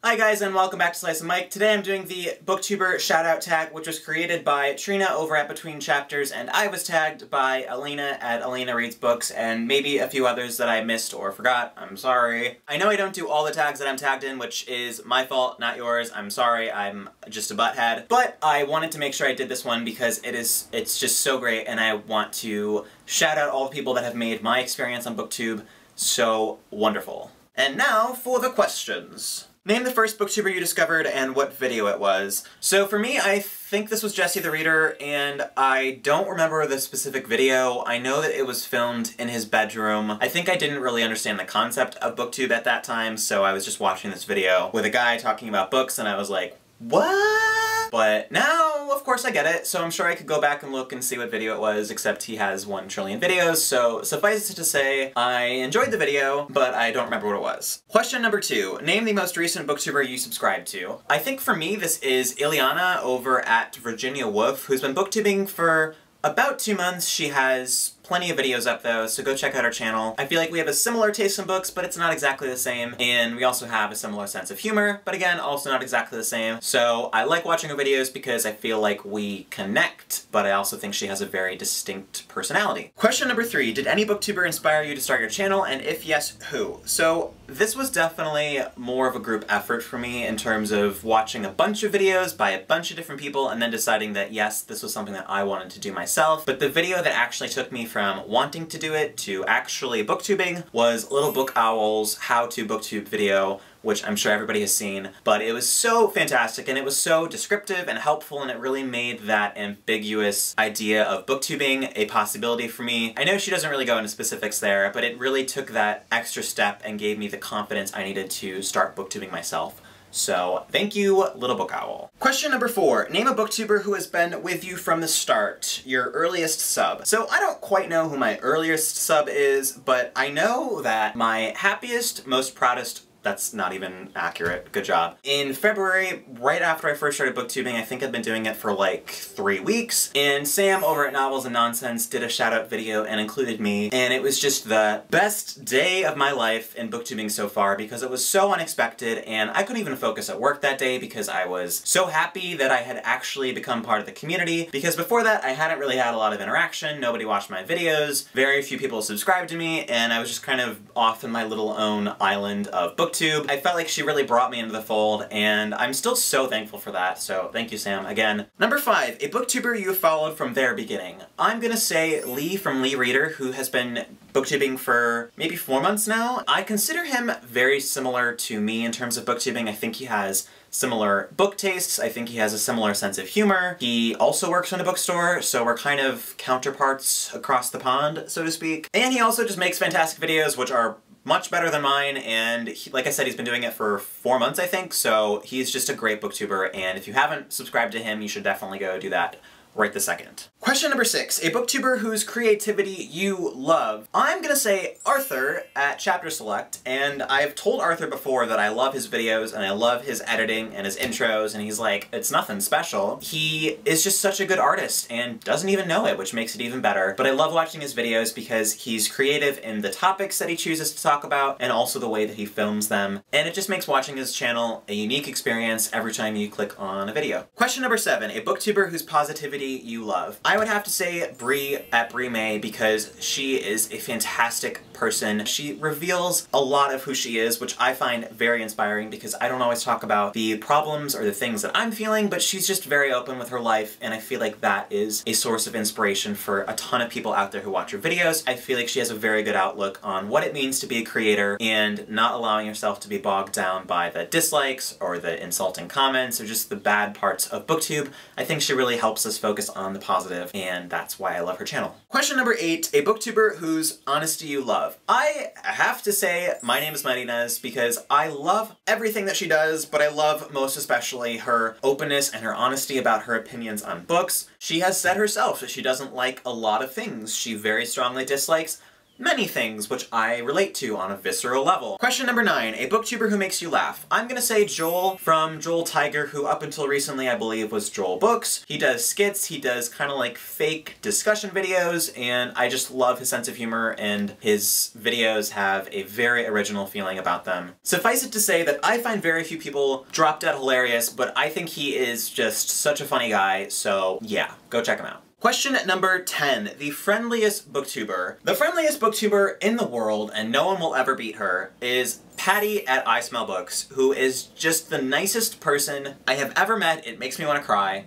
Hi guys, and welcome back to Slice of Mike. Today I'm doing the Booktuber Shoutout Tag, which was created by Trina over at Between Chapters, and I was tagged by Elena at Elena Reads Books, and maybe a few others that I missed or forgot. I'm sorry. I know I don't do all the tags that I'm tagged in, which is my fault, not yours. I'm sorry, I'm just a butthead. But I wanted to make sure I did this one because it's just so great, and I want to shout out all the people that have made my experience on BookTube so wonderful. And now for the questions. Name the first booktuber you discovered and what video it was. So for me, I think this was Jesse the Reader, and I don't remember the specific video. I know that it was filmed in his bedroom. I think I didn't really understand the concept of BookTube at that time, so I was just watching this video with a guy talking about books, and I was like, what? But now, of course, I get it, so I'm sure I could go back and look and see what video it was, except he has 1 trillion videos, so suffice it to say, I enjoyed the video, but I don't remember what it was. Question number 2. Name the most recent booktuber you subscribe to. I think for me, this is Ileana over at Virginia Wolf, who's been booktubing for about 2 months. She has plenty of videos up though, so go check out her channel. I feel like we have a similar taste in books, but it's not exactly the same, and we also have a similar sense of humor, but again, also not exactly the same. So I like watching her videos because I feel like we connect, but I also think she has a very distinct personality. Question number 3, did any booktuber inspire you to start your channel, and if yes, who? So this was definitely more of a group effort for me in terms of watching a bunch of videos by a bunch of different people and then deciding that yes, this was something that I wanted to do myself. But the video that actually took me from wanting to do it to actually booktubing was Little Book Owl's How to Booktube video, which I'm sure everybody has seen, but it was so fantastic and it was so descriptive and helpful, and it really made that ambiguous idea of booktubing a possibility for me. I know she doesn't really go into specifics there, but it really took that extra step and gave me the confidence I needed to start booktubing myself. So, thank you, Little Book Owl. Question number 4. Name a booktuber who has been with you from the start. Your earliest sub. So, I don't quite know who my earliest sub is, but I know that my happiest, most proudest— that's not even accurate, good job. In February, right after I first started booktubing, I think I've been doing it for like 3 weeks, and Sam over at Novels and Nonsense did a shout out video and included me, and it was just the best day of my life in booktubing so far because it was so unexpected, and I couldn't even focus at work that day because I was so happy that I had actually become part of the community, because before that I hadn't really had a lot of interaction, nobody watched my videos, very few people subscribed to me, and I was just kind of off in my little own island of booktube. I felt like she really brought me into the fold, and I'm still so thankful for that, so thank you, Sam, again. Number 5, a booktuber you followed from their beginning. I'm gonna say Lee from Lee Reader, who has been booktubing for maybe 4 months now. I consider him very similar to me in terms of booktubing. I think he has similar book tastes, I think he has a similar sense of humor. He also works in a bookstore, so we're kind of counterparts across the pond, so to speak. And he also just makes fantastic videos, which are much better than mine, and like I said, he's been doing it for 4 months, I think, so he's just a great booktuber, and if you haven't subscribed to him, you should definitely go do that right this second. Question number 6, a booktuber whose creativity you love. I'm gonna say Arthur at Chapter Select, and I've told Arthur before that I love his videos and I love his editing and his intros, and he's like, it's nothing special. He is just such a good artist and doesn't even know it, which makes it even better. But I love watching his videos because he's creative in the topics that he chooses to talk about and also the way that he films them, and it just makes watching his channel a unique experience every time you click on a video. Question number 7, a booktuber whose positivity you love. I would have to say Bree at Bree May because she is a fantastic person. She reveals a lot of who she is, which I find very inspiring because I don't always talk about the problems or the things that I'm feeling, but she's just very open with her life, and I feel like that is a source of inspiration for a ton of people out there who watch her videos. I feel like she has a very good outlook on what it means to be a creator and not allowing yourself to be bogged down by the dislikes or the insulting comments or just the bad parts of BookTube. I think she really helps us focus on the positive, and that's why I love her channel. Question number 8, a booktuber whose honesty you love. I have to say My Name is Mighty Nez because I love everything that she does, but I love most especially her openness and her honesty about her opinions on books. She has said herself that she doesn't like a lot of things. She very strongly dislikes many things which I relate to on a visceral level. Question number 9, a booktuber who makes you laugh. I'm gonna say Joel from Joel Tiger, who up until recently I believe was Joel Books. He does skits, he does kind of like fake discussion videos, and I just love his sense of humor, and his videos have a very original feeling about them. Suffice it to say that I find very few people drop dead hilarious, but I think he is just such a funny guy, so yeah, go check him out. Question number 10, the friendliest booktuber. The friendliest booktuber in the world, and no one will ever beat her, is Patty at I Smell Books, who is just the nicest person I have ever met. It makes me want to cry,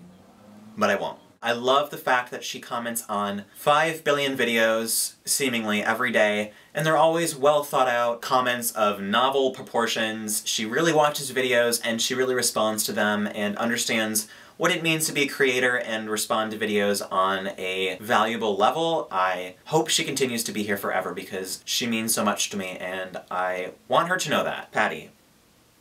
but I won't. I love the fact that she comments on 5 billion videos, seemingly every day, and they're always well thought out comments of novel proportions. She really watches videos and she really responds to them and understands what it means to be a creator and respond to videos on a valuable level. I hope she continues to be here forever because she means so much to me and I want her to know that. Patty,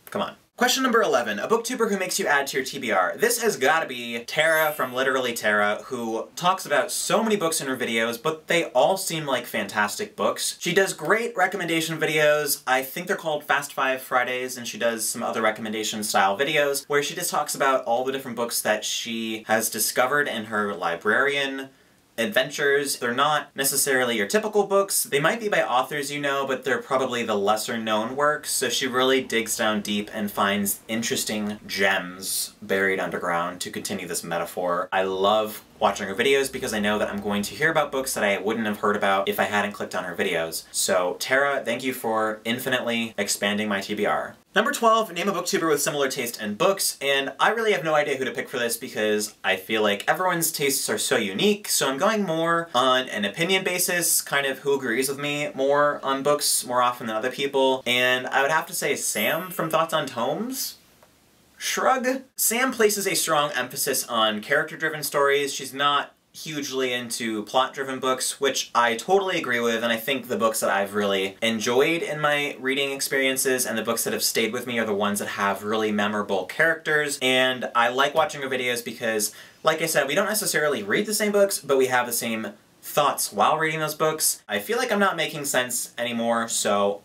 come on. Question number 11, a booktuber who makes you add to your TBR. This has gotta be Tara from Literally Tara, who talks about so many books in her videos, but they all seem like fantastic books. She does great recommendation videos. I think they're called Fast 5 Fridays, and she does some other recommendation style videos where she just talks about all the different books that she has discovered in her librarian adventures. They're not necessarily your typical books. They might be by authors you know, but they're probably the lesser known works, so she really digs down deep and finds interesting gems buried underground, to continue this metaphor. I love watching her videos because I know that I'm going to hear about books that I wouldn't have heard about if I hadn't clicked on her videos. So Tara, thank you for infinitely expanding my TBR. Number 12, name a booktuber with similar taste in books, and I really have no idea who to pick for this because I feel like everyone's tastes are so unique, so I'm going more on an opinion basis, kind of who agrees with me more on books more often than other people, and I would have to say Sam from Thoughts on Tomes? Shrug. Sam places a strong emphasis on character-driven stories. She's not hugely into plot-driven books, which I totally agree with, and I think the books that I've really enjoyed in my reading experiences and the books that have stayed with me are the ones that have really memorable characters, and I like watching her videos because, like I said, we don't necessarily read the same books, but we have the same thoughts while reading those books. I feel like I'm not making sense anymore, so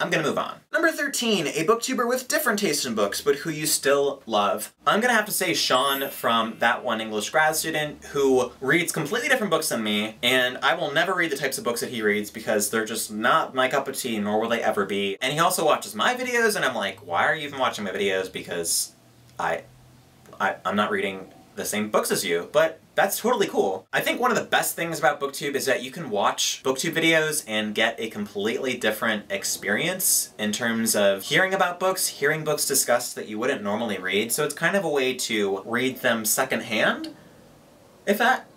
I'm gonna move on. Number 13, a booktuber with different taste in books, but who you still love. I'm gonna have to say Shawn from That One English Grad Student, who reads completely different books than me, and I will never read the types of books that he reads because they're just not my cup of tea, nor will they ever be. And he also watches my videos, and I'm like, why are you even watching my videos? Because I'm not reading the same books as you, but that's totally cool. I think one of the best things about BookTube is that you can watch BookTube videos and get a completely different experience in terms of hearing about books, hearing books discussed that you wouldn't normally read, so it's kind of a way to read them secondhand, if that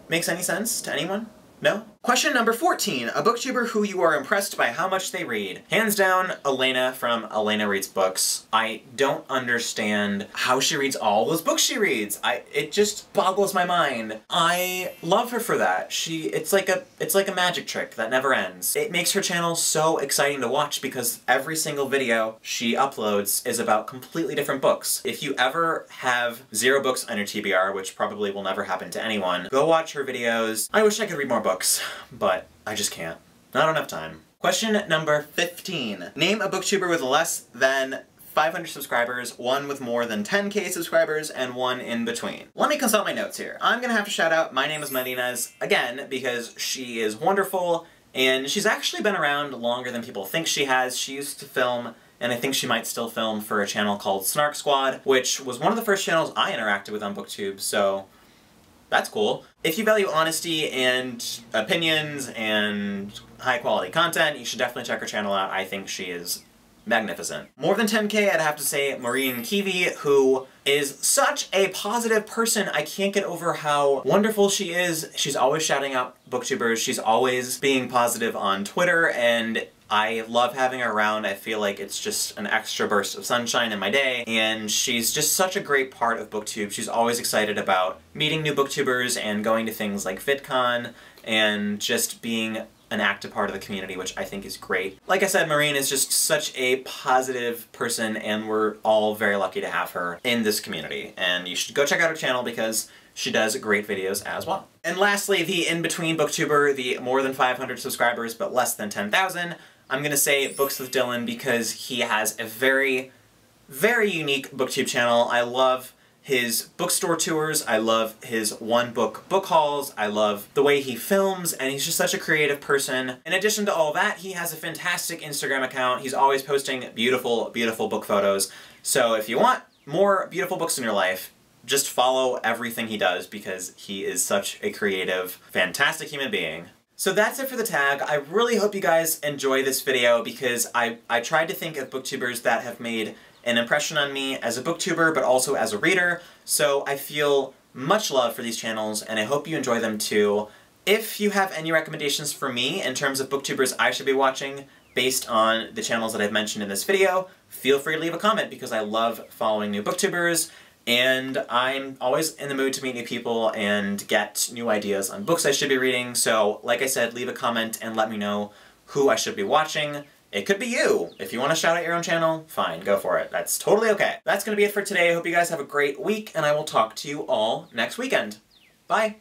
makes any sense to anyone. No? Question number 14, a booktuber who you are impressed by how much they read. Hands down, Elena from Elena Reads Books. I don't understand how she reads all those books she reads. It just boggles my mind. I love her for that. It's like a magic trick that never ends. It makes her channel so exciting to watch because every single video she uploads is about completely different books. If you ever have 0 books on your TBR, which probably will never happen to anyone, go watch her videos. I wish I could read more books, but I just can't. I don't have time. Question number 15. Name a booktuber with less than 500 subscribers, one with more than 10k subscribers, and one in between. Let me consult my notes here. I'm gonna have to shout out My Name is Marina's again because she is wonderful and she's actually been around longer than people think she has. She used to film, and I think she might still film, for a channel called Snark Squad, which was one of the first channels I interacted with on BookTube, so that's cool. If you value honesty and opinions and high quality content, you should definitely check her channel out. I think she is magnificent. More than 10k, I'd have to say Maureen Kiwi, who is such a positive person. I can't get over how wonderful she is. She's always shouting out booktubers. She's always being positive on Twitter, and I love having her around. I feel like it's just an extra burst of sunshine in my day, and she's just such a great part of BookTube. She's always excited about meeting new booktubers and going to things like VidCon and just being an active part of the community, which I think is great. Like I said, Maureen is just such a positive person, and we're all very lucky to have her in this community. And you should go check out her channel because she does great videos as well. And lastly, the in-between booktuber, the more than 500 subscribers but less than 10,000, I'm gonna say Books with Dylan because he has a very, very unique booktube channel. I love his bookstore tours, I love his one-book book hauls, I love the way he films, and he's just such a creative person. In addition to all that, he has a fantastic Instagram account. He's always posting beautiful, beautiful book photos. So if you want more beautiful books in your life, just follow everything he does because he is such a creative, fantastic human being. So that's it for the tag. I really hope you guys enjoy this video because I tried to think of booktubers that have made an impression on me as a booktuber, but also as a reader, so I feel much love for these channels, and I hope you enjoy them too. If you have any recommendations for me in terms of booktubers I should be watching based on the channels that I've mentioned in this video, feel free to leave a comment because I love following new booktubers, and I'm always in the mood to meet new people and get new ideas on books I should be reading, so like I said, leave a comment and let me know who I should be watching. It could be you. If you want to shout out your own channel, fine, go for it. That's totally okay. That's going to be it for today. I hope you guys have a great week, and I will talk to you all next weekend. Bye!